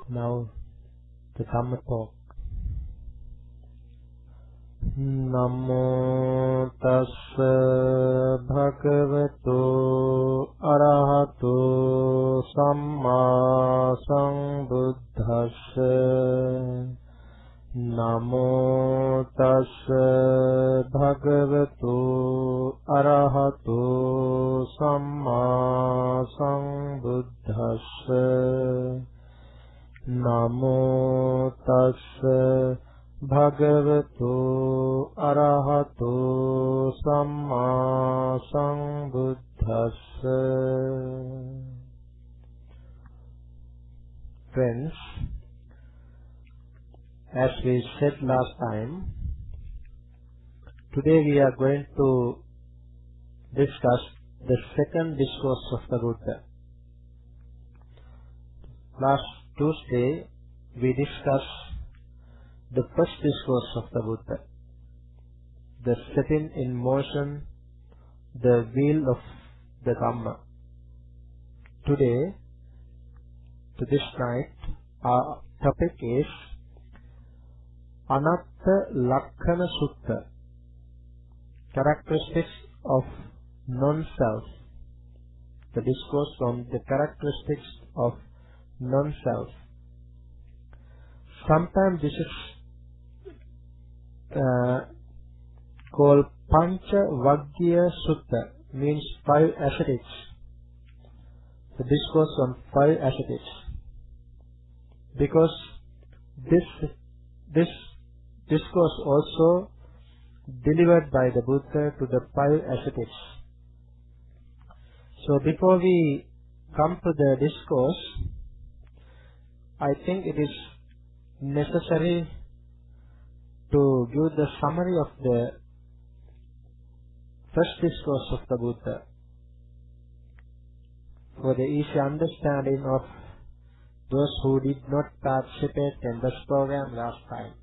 Now the Dhamma talk. Namo tassa bhagavato arahato samma sambuddhassa. Namo tassa bhagavato arahato samma sambuddhassa. Namo tassa bhagavato arahato samma sambuddhassa. Friends, as we said last time, today we are going to discuss the second discourse of the Buddha. Last Tuesday we discussed the first discourse of the Buddha, the setting in motion, the wheel of the Dhamma. Today, to this night, our topic is Anattalakkhana Sutta, characteristics of non-self, the discourse on the characteristics of non-self. Sometimes this is called Pancha Vagya Sutta, means 5 ascetics, the discourse on 5 ascetics, because this discourse also delivered by the Buddha to the 5 ascetics. So before we come to the discourse, I think it is necessary to give the summary of the first discourse of the Buddha for the easy understanding of those who did not participate in this program last time.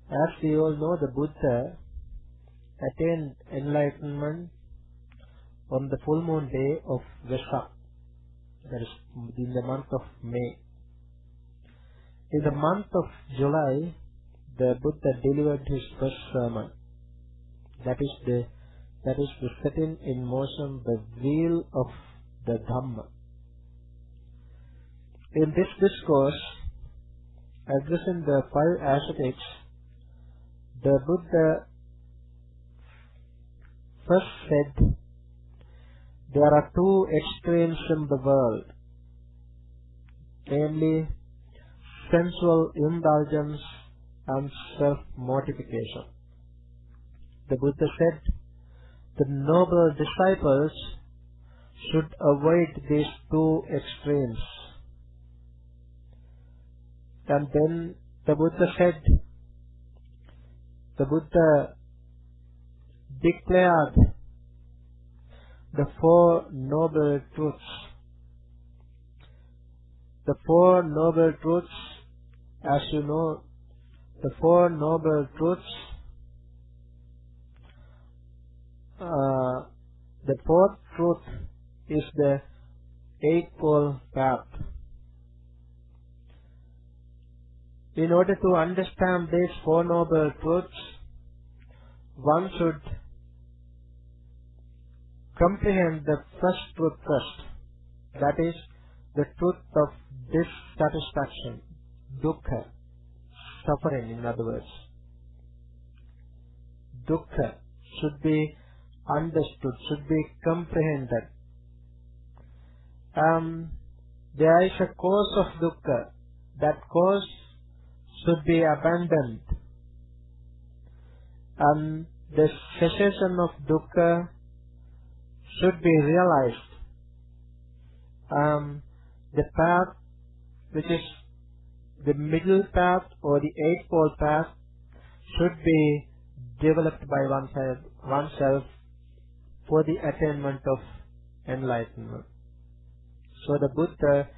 As we all know, the Buddha attained enlightenment on the full moon day of Vesak, that is in the month of May. In the month of July, the Buddha delivered his first sermon. That is the setting in motion, the wheel of the Dhamma. In this discourse, addressing the 5 ascetics, the Buddha first said there are 2 extremes in the world, namely sensual indulgence and self-mortification. The Buddha said the noble disciples should avoid these 2 extremes. And then the Buddha declared the 4 noble truths. The 4 noble truths, as you know, the 4 noble truths, the 4th truth is the Eightfold Path. In order to understand these 4 noble truths, one should comprehend the first truth first, that is the truth of dissatisfaction, dukkha, suffering in other words. Dukkha should be understood, should be comprehended. There is a cause of dukkha. That cause should be abandoned. And the cessation of dukkha should be realized. The path, which is the middle path or the Eightfold Path, should be developed by oneself for the attainment of enlightenment. So the Buddha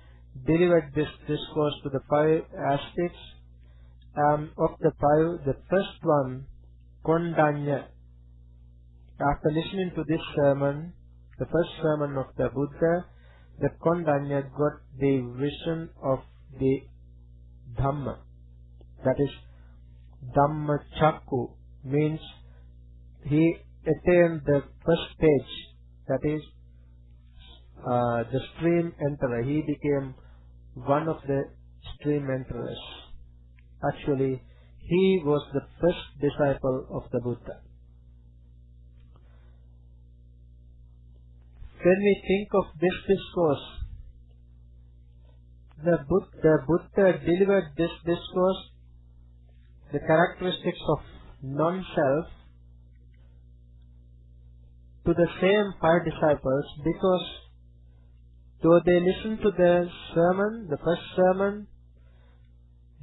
delivered this discourse to the 5 ascetics. Of the 5, the first one, Kondanya. After listening to this sermon, the first sermon of the Buddha, the Kondanya got the vision of the Dhamma. That is, Dhamma Chakku means he attained the first stage, that is the stream enterer. He became one of the stream enterers. Actually, he was the first disciple of the Buddha. When we think of this discourse, the Buddha delivered this discourse, the characteristics of non-self, to the same 5 disciples, because though they listened to the sermon, the first sermon,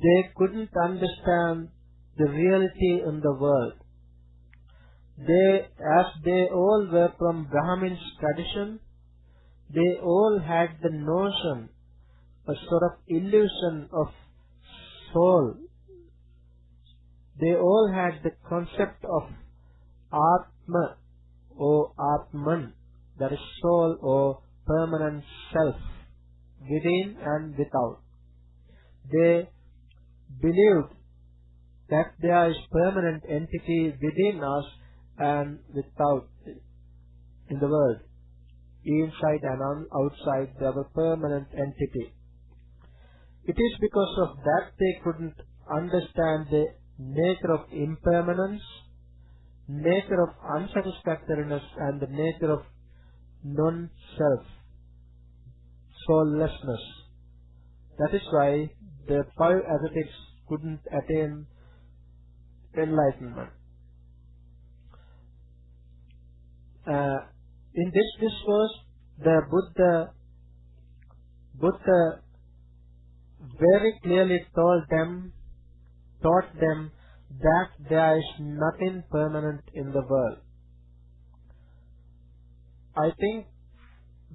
they couldn't understand the reality in the world. As they all were from Brahmin's tradition, they all had the notion, a sort of illusion of soul. They all had the concept of Atma or Atman, that is soul or permanent self, within and without. They believed that there is permanent entity within us and without in the world. Inside and outside there were permanent entity. It is because of that they couldn't understand the nature of impermanence, nature of unsatisfactoriness, and the nature of non-self, soullessness. That is why the 5 ascetics couldn't attain enlightenment. In this discourse, the Buddha very clearly taught them that there is nothing permanent in the world. I think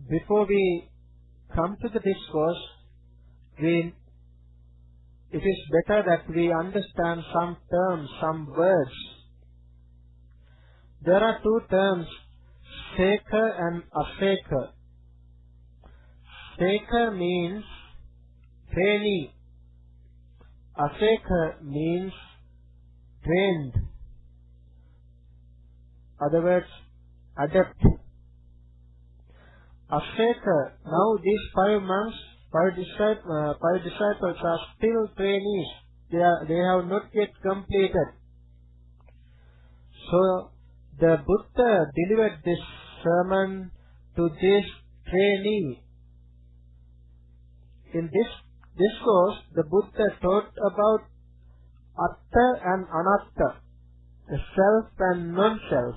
before we come to the discourse, it is better that we understand some terms, some words. There are 2 terms, Sekha and Asekha. Sekha means trainee. Asekha means trained. Other words, adept. Asekha, now these 5 monks, 5 disciples are still trainees. They have not yet completed. So the Buddha delivered this sermon to this trainee. In this discourse, the Buddha taught about Atta and Anatta, the self and non-self.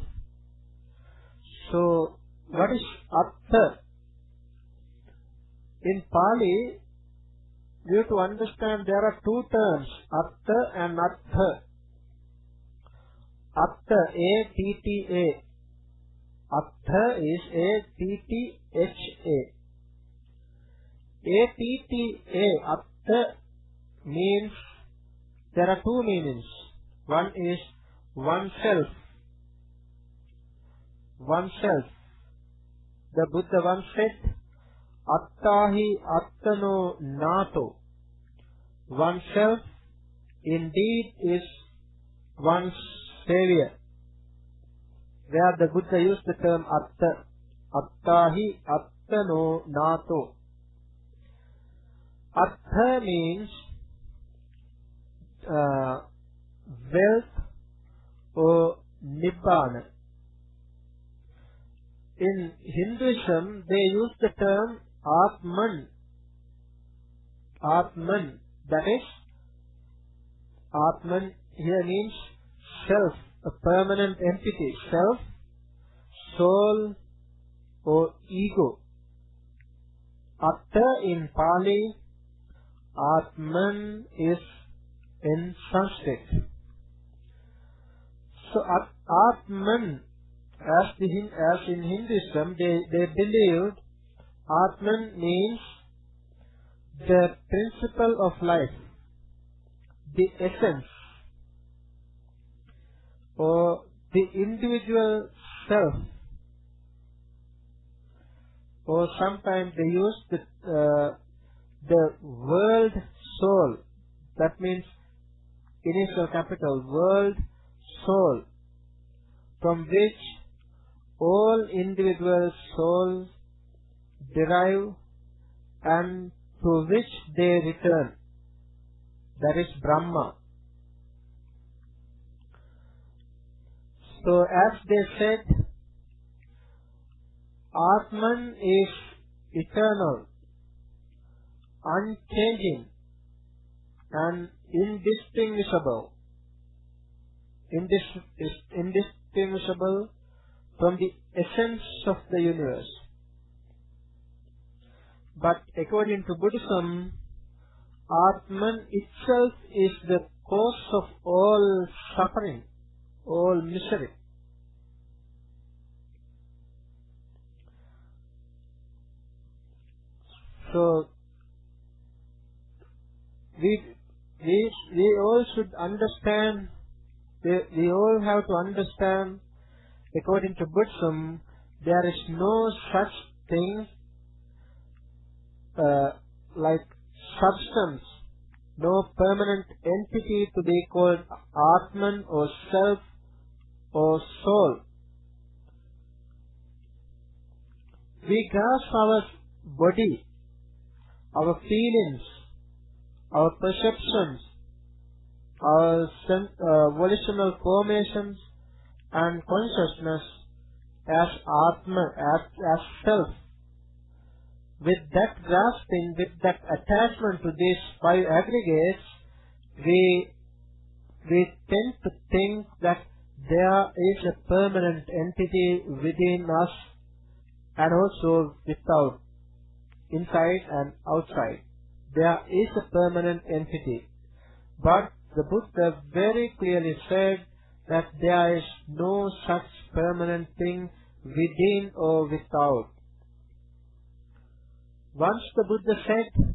So, what is Atta? In Pali, we have to understand there are 2 terms, Atta and Atha. Atta, A-T-T-A. Atha is A-T-T-H-A. A-T-T-A, Atta, means, there are 2 meanings. One is oneself. Oneself. The Buddha once said, Attahi Attano Nato. Oneself indeed is one's savior. Where the Buddha used the term Atta. Attahi Attano Nato. Atta means wealth or Nibbana. In Hinduism, they use the term Atman. Atman, that is, Atman here means self, a permanent entity, self, soul or ego. Atta in Pali, Atman is in Sanskrit. So Atman, as in Hinduism, they believed Atman means the principle of life, the essence, or the individual self. or sometimes they use the world soul. That means initial capital, world soul, from which all individual souls derive and to which they return. That is Brahma. So as they said, Atman is eternal, unchanging and indistinguishable from the essence of the universe. But according to Buddhism, Atman itself is the cause of all suffering, all misery. So we all should understand, we all have to understand, according to Buddhism, there is no such thing like substance, no permanent entity to be called Atman or self or soul. We grasp our body, our feelings, our perceptions, our volitional formations and consciousness as Atman, as self. With that grasping, with that attachment to these five aggregates, we tend to think that there is a permanent entity within us and also without, inside and outside. There is a permanent entity. But the Buddha very clearly said that there is no such permanent thing within or without. Once the Buddha said,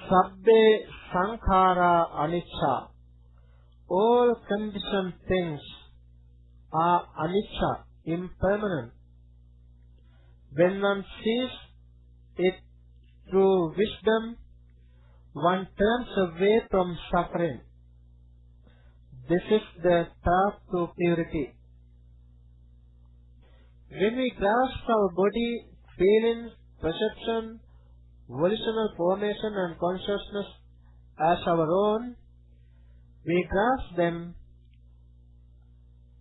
Sabbe sankhara anicca, all conditioned things are anicca, impermanent. When one sees it through wisdom, one turns away from suffering. This is the path to purity. When we grasp our body, feelings, perception, volitional formation and consciousness as our own, we grasp them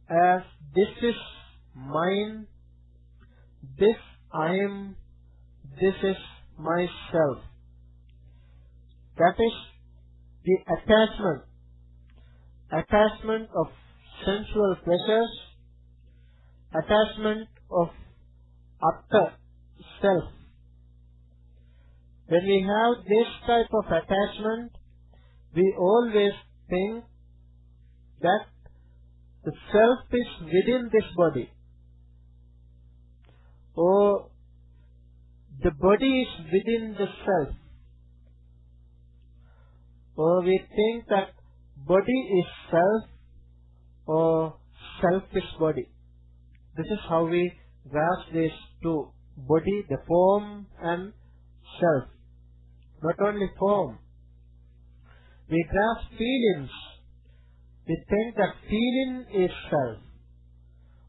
as this is mine, this I am, this is myself. That is the attachment of sensual pleasures, attachment of Atta, self. When we have this type of attachment, we always think that the self is within this body, or the body is within the self, or we think that body is self or self is body. This is how we grasp these two, body, the form, and self. Not only form. We grasp feelings. We think that feeling is self,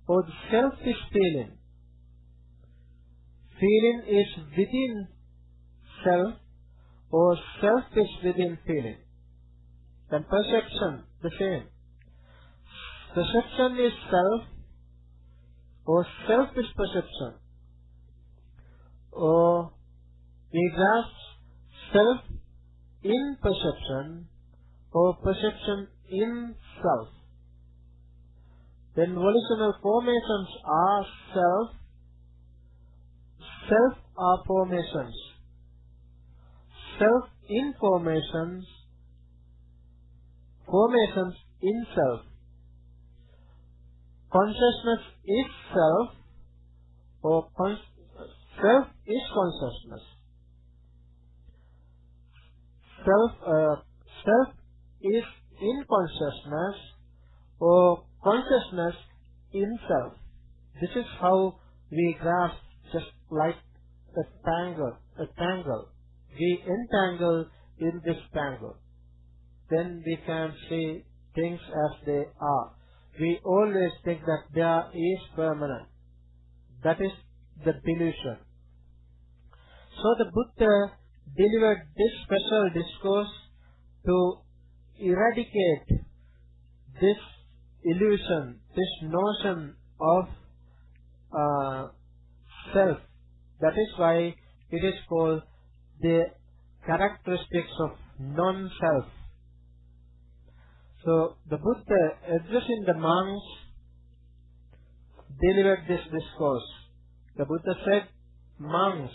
or the self is feeling. Feeling is within self, or self is within feeling. Then perception, the same. Perception is self, or self is perception. Or we grasp self in perception, or perception in self. Then volitional formations are self, self are formations. Self in formations, formations in self. Consciousness is self, or self is consciousness. Self is in consciousness, or consciousness in self. This is how we grasp, just like a tangle. We entangle in this tangle. Then we can see things as they are. We always think that there is permanent. That is the delusion. So the Buddha delivered this special discourse to eradicate this illusion, this notion of self. That is why it is called the characteristics of non-self. So the Buddha, addressing the monks, delivered this discourse. The Buddha said, monks,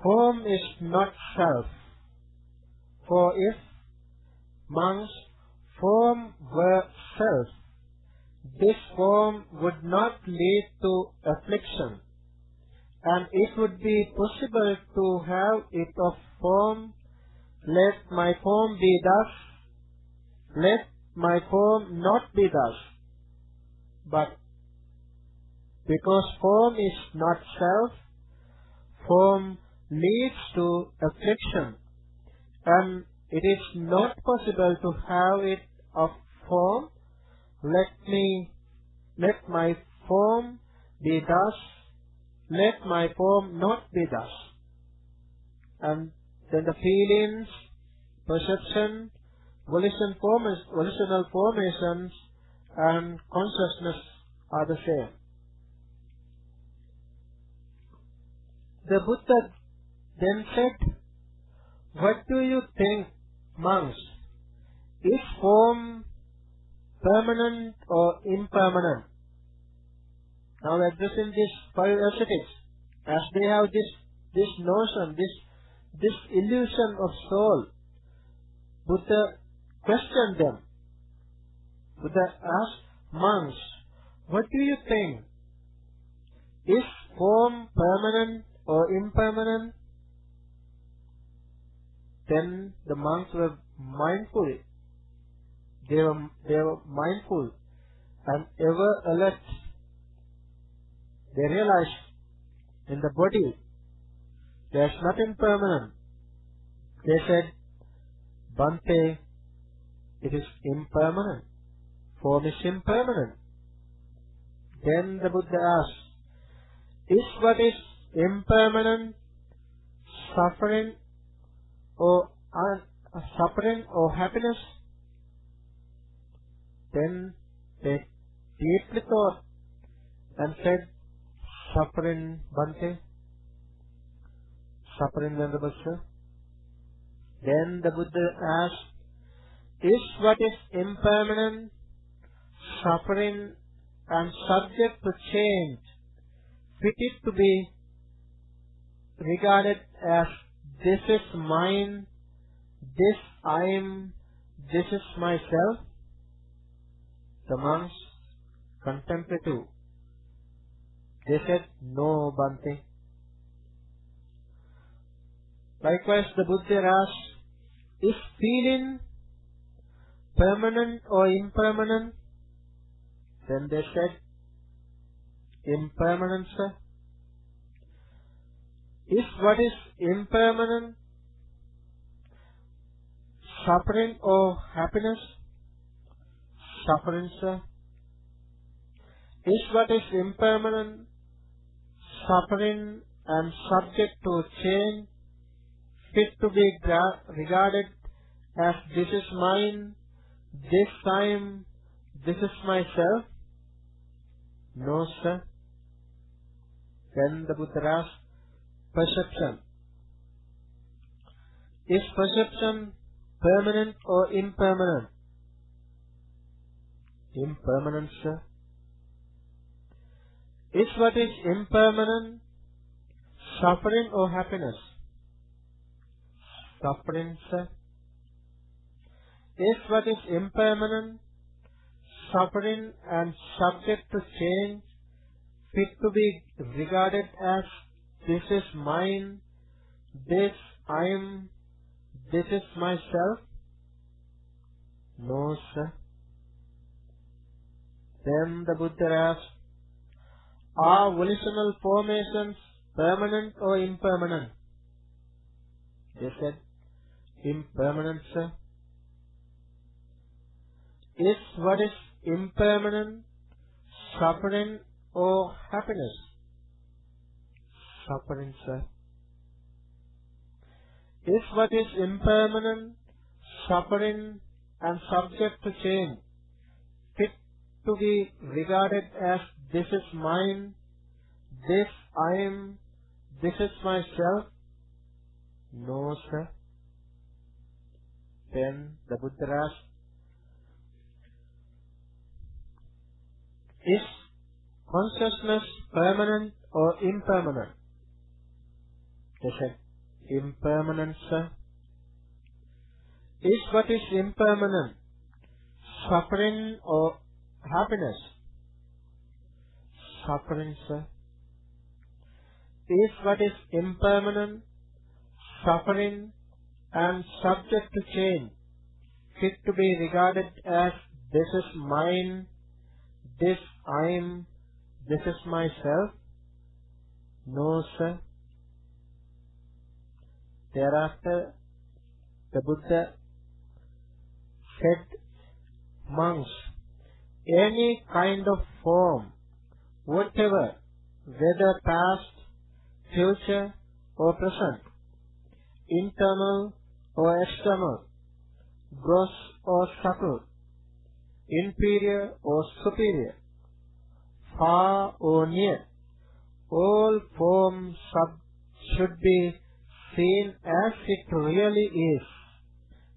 form is not self. For if, monks, form were self, this form would not lead to affliction, and it would be possible to have it of form. Let my form be thus, let my form not be thus. But because form is not self, form leads to affliction, and it is not possible to have it of form. Let my form be thus, let my form not be thus. And then the feelings, perception, volitional formations, and consciousness are the same. The Buddha then said, what do you think, monks? Is form permanent or impermanent? Now addressing these 5 ascetics, as they have this notion, this illusion of soul, Buddha questioned them. Buddha asked, monks, what do you think? Is form permanent or impermanent? Then the monks were mindful. They were mindful and ever alert. They realized in the body there is nothing permanent. They said, Bhante, it is impermanent. Form is impermanent. Then the Buddha asked, is what is impermanent suffering or happiness? Then they deeply thought and said, suffering, Bhante, suffering, Venerable Sir. Then the Buddha asked, is what is impermanent, suffering, and subject to change fitted to be regarded as this is mine, this I am, this is myself? The monks, contemplative, they said, no, Bhante. Likewise, the Buddha asked, is feeling permanent or impermanent? Then they said, impermanent, sir. Is what is impermanent suffering or happiness? Suffering, sir. Is what is impermanent suffering and subject to change fit to be regarded as this is mine, this time, this is myself? No, sir. Then the Buddha asked, perception. Is perception permanent or impermanent? Impermanent, sir. Is what is impermanent suffering or happiness? Suffering, sir. Is what is impermanent suffering and subject to change fit to be regarded as this is mine, this I am, this is myself? No, sir. Then the Buddha asked, Are volitional formations permanent or impermanent? They said, impermanent, sir. Is what is impermanent suffering or happiness? Suffering, sir. Is what is impermanent, suffering and subject to change fit to be regarded as this is mine, this I am, this is myself? No, sir. Then the Buddha asked, is consciousness permanent or impermanent? They said, impermanent, sir. Is what is impermanent suffering or happiness? Suffering, sir. Is what is impermanent suffering and subject to change fit to be regarded as this is mine, this I am, this is myself? No, sir. Thereafter, the Buddha said, monks, any kind of form, whatever, whether past, future or present, internal or external, gross or subtle, inferior or superior, far or near, all forms should be seen as it really is,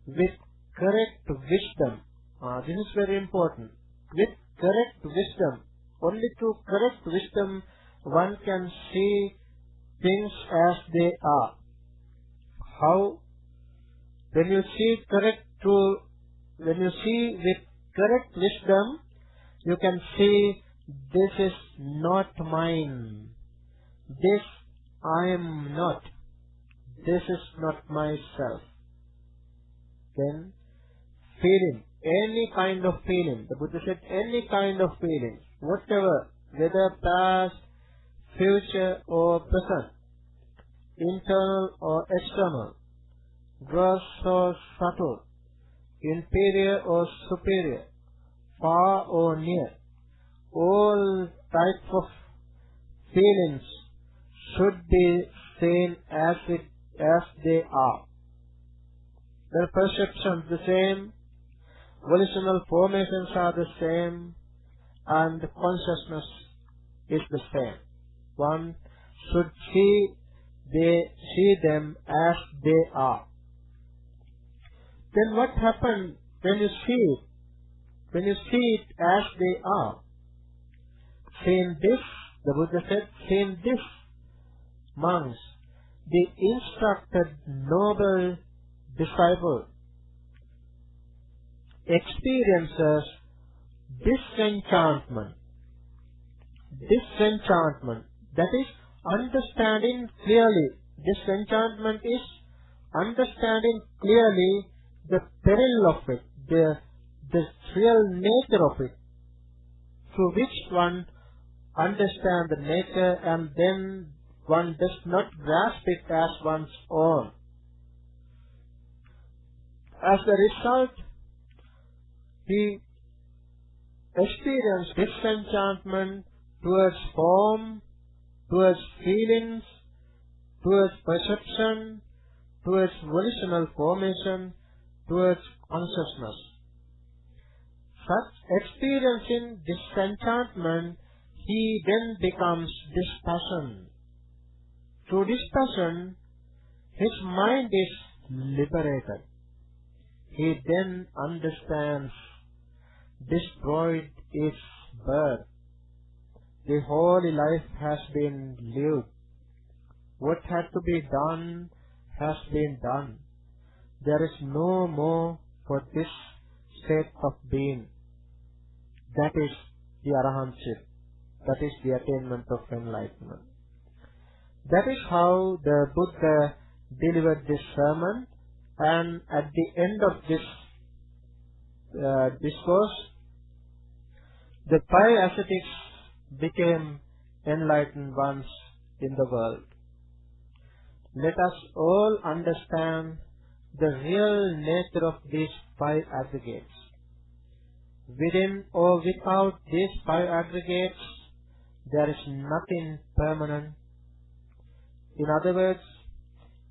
with correct wisdom. This is very important. With correct wisdom. Only through correct wisdom one can see things as they are. How? When you see with correct wisdom, you can see this is not mine. This I am not. This is not myself. Then, feeling, any kind of feeling. The Buddha said any kind of feeling, whatever, whether past, future or present, internal or external, gross or subtle, inferior or superior, far or near, all types of feelings should be seen as they are. Their perceptions the same, volitional formations are the same, and the consciousness is the same. One should see them as they are. Then what happens when you see it? When you see it as they are, seeing this, the Buddha said, seeing this, monks, the instructed noble disciple experiences disenchantment. Disenchantment, that is understanding clearly. Disenchantment is understanding clearly the peril of it, the real nature of it, through which one understands the nature and then one does not grasp it as one's own. As a result, he experienced disenchantment towards form, towards feelings, towards perception, towards volitional formation, towards consciousness. Such experiencing disenchantment, he then becomes dispassion. Through dispassion, his mind is liberated. He then understands destroyed is birth. The holy life has been lived. What had to be done has been done. There is no more for this state of being. That is the arahantship. That is the attainment of enlightenment. That is how the Buddha delivered this sermon, and at the end of this discourse, the five ascetics became enlightened ones in the world. Let us all understand the real nature of these 5 aggregates. Within or without these 5 aggregates, there is nothing permanent. In other words,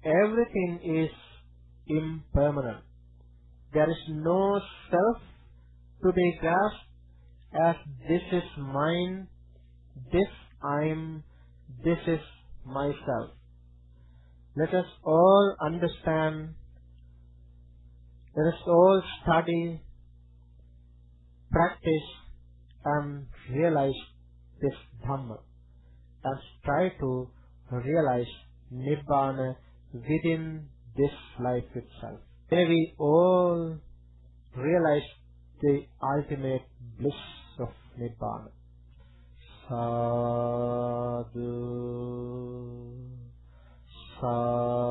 everything is impermanent. There is no self to be grasped as this is mine, this I'm, this is myself. Let us all understand, let us all study, practice and realize this Dhamma and try to realize Nibbana within this life itself. May we all realize the ultimate bliss of Nibbana. Sadhu, sadhu.